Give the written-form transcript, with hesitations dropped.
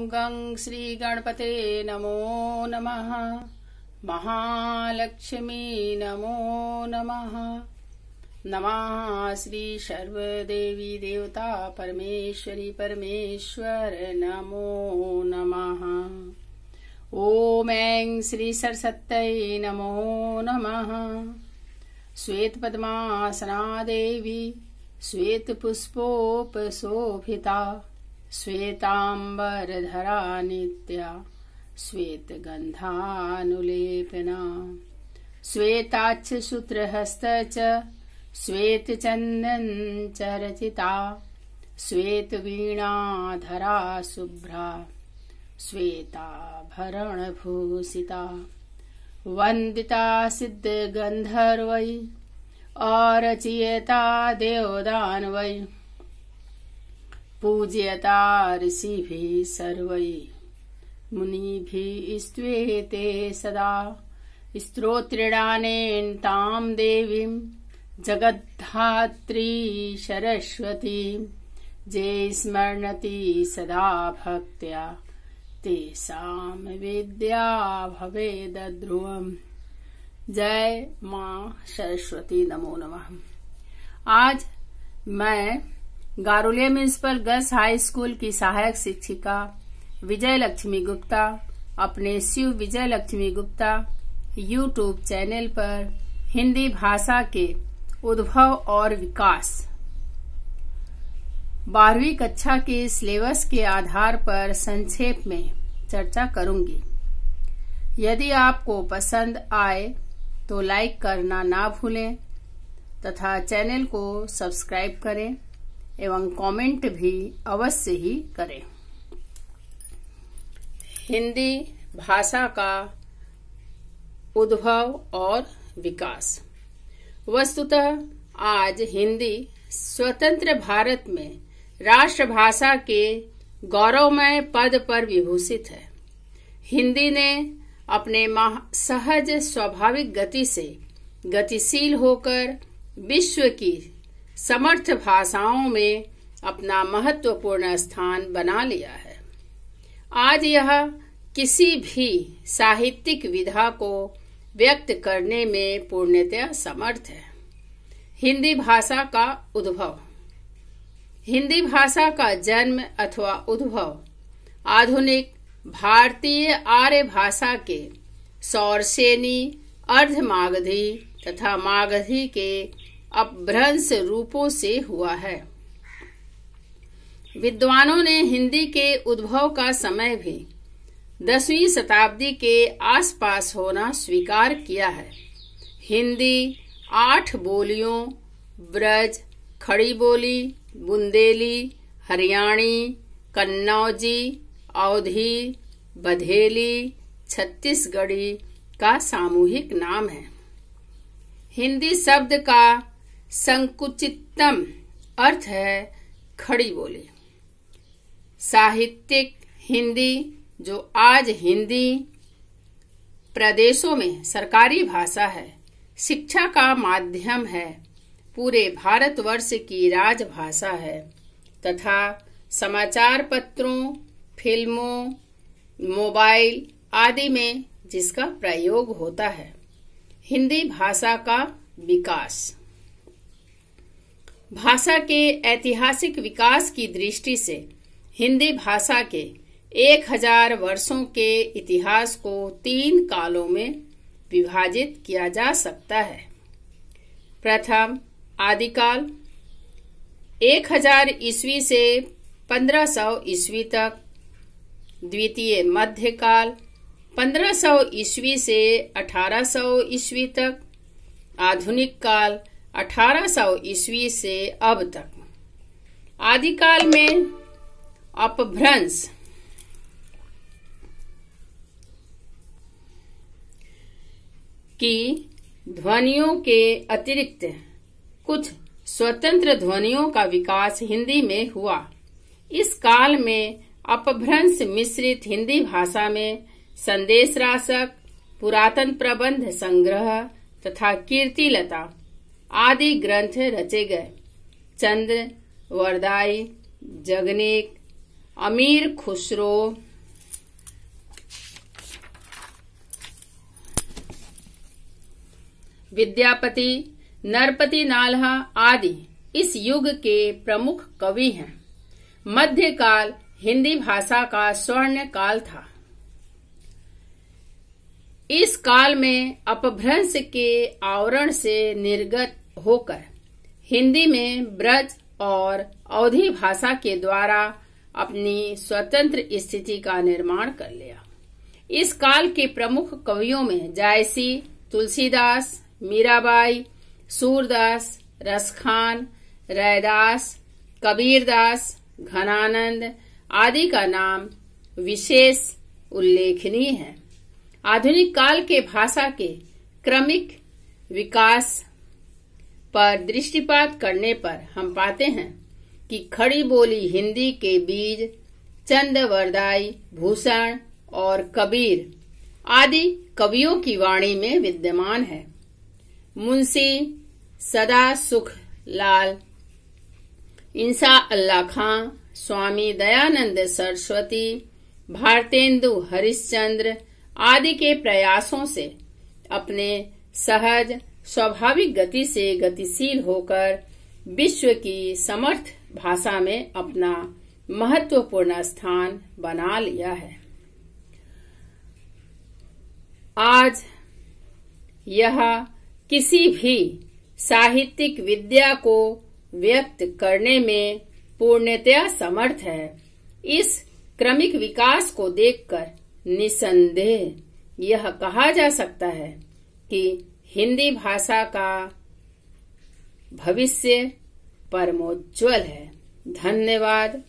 गं श्रीगणपते नमो नमः। महालक्ष्मी नमो नमः। नमः श्री सर्वदेवी देवता परमेश्वरी परमेश्वर नमो नमः। ओम ऐं श्री सरस्वत्यै नमो नमः। श्वेत पद्मासना देवी श्वेत पुष्पोपशोभिता श्वेतांबरधरा नित्या श्वेत गंधानुलेपना श्वेताक्ष सूत्रहस्त च श्वेत चंदन च रचिता श्वेत वीणाधरा शुभ्रा श्वेताभरण भूषिता वंदिता सिद्ध गंधर्वै अरचयिता देवदानवै पूज्यता ऋषिभिः सर्वैः मुनिभिः स्तुते सदा स्तोत्रेणानेन तां देवीं जगद्धात्री सरस्वती ये स्मरन्ति सदा भक्त्या तेषां विद्या भवेद् ध्रुवम्। जय माँ सरस्वती नमो नमः। आज मैं गारुलिया म्युनिसिपल गर्ल्स हाई स्कूल की सहायक शिक्षिका विजय लक्ष्मी गुप्ता अपने शिव विजय लक्ष्मी गुप्ता यूट्यूब चैनल पर हिंदी भाषा के उद्भव और विकास 12वीं कक्षा के सिलेबस के आधार पर संक्षेप में चर्चा करूंगी। यदि आपको पसंद आए तो लाइक करना ना भूलें तथा चैनल को सब्सक्राइब करें एवं कमेंट भी अवश्य ही करें। हिंदी भाषा का उद्भव और विकास। वस्तुतः आज हिंदी स्वतंत्र भारत में राष्ट्रभाषा के गौरवमय पद पर विभूषित है। हिंदी ने अपने सहज स्वाभाविक गति से गतिशील होकर विश्व की समर्थ भाषाओं में अपना महत्वपूर्ण स्थान बना लिया है। आज यह किसी भी साहित्यिक विधा को व्यक्त करने में पूर्णतया समर्थ है। हिंदी भाषा का उद्भव। हिंदी भाषा का जन्म अथवा उद्भव आधुनिक भारतीय आर्य भाषा के सौरसेनी अर्धमागधी तथा मागधी के अपभ्रंश रूपों से हुआ है। विद्वानों ने हिंदी के उद्भव का समय भी 10वीं शताब्दी के आसपास होना स्वीकार किया है। हिंदी 8 बोलियों ब्रज, खड़ी बोली, बुंदेली, हरियाणी, कन्नौजी, अवधी, बघेली, छत्तीसगढ़ी का सामूहिक नाम है। हिंदी शब्द का संकुचितम अर्थ है खड़ी बोली। साहित्यिक हिंदी जो आज हिंदी प्रदेशों में सरकारी भाषा है, शिक्षा का माध्यम है, पूरे भारतवर्ष की राजभाषा है तथा समाचार पत्रों, फिल्मों, मोबाइल आदि में जिसका प्रयोग होता है। हिंदी भाषा का विकास। भाषा के ऐतिहासिक विकास की दृष्टि से हिंदी भाषा के 1000 वर्षों के इतिहास को 3 कालों में विभाजित किया जा सकता है। प्रथम आदिकाल 1000 ईस्वी से 1500 ईस्वी तक। द्वितीय मध्यकाल 1500 ईस्वी से 1800 ईस्वी तक। आधुनिक काल 1800 ईस्वी से अब तक। आदिकाल में अपभ्रंश की ध्वनियों के अतिरिक्त कुछ स्वतंत्र ध्वनियों का विकास हिंदी में हुआ। इस काल में अपभ्रंश मिश्रित हिंदी भाषा में संदेश राशक, पुरातन प्रबंध संग्रह तथा कीर्तिलता आदि ग्रंथ रचे गए। चंद्र वरदाई, जगनेक, अमीर खुसरो, विद्यापति, नरपति नाल्हा आदि इस युग के प्रमुख कवि हैं। मध्यकाल हिंदी भाषा का स्वर्ण काल था। इस काल में अपभ्रंश के आवरण से निर्गत होकर हिंदी में ब्रज और अवधी भाषा के द्वारा अपनी स्वतंत्र स्थिति का निर्माण कर लिया। इस काल के प्रमुख कवियों में जायसी, तुलसीदास, मीराबाई, सूरदास, रसखान, रैदास, कबीरदास, घनानंद आदि का नाम विशेष उल्लेखनीय है। आधुनिक काल के भाषा के क्रमिक विकास पर दृष्टिपात करने पर हम पाते हैं कि खड़ी बोली हिंदी के बीज चंदवरदाई, भूषण और कबीर आदि कवियों की वाणी में विद्यमान है। मुंशी सदा सुख लाल, इंसा अल्लाह खां, स्वामी दयानंद सरस्वती, भारतेंदु हरिश्चंद्र आदि के प्रयासों से अपने सहज स्वाभाविक गति से गतिशील होकर विश्व की समर्थ भाषा में अपना महत्वपूर्ण स्थान बना लिया है। आज यह किसी भी साहित्यिक विद्या को व्यक्त करने में पूर्णतया समर्थ है। इस क्रमिक विकास को देखकर निसंदेह यह कहा जा सकता है कि हिंदी भाषा का भविष्य परमोज्वल है। धन्यवाद।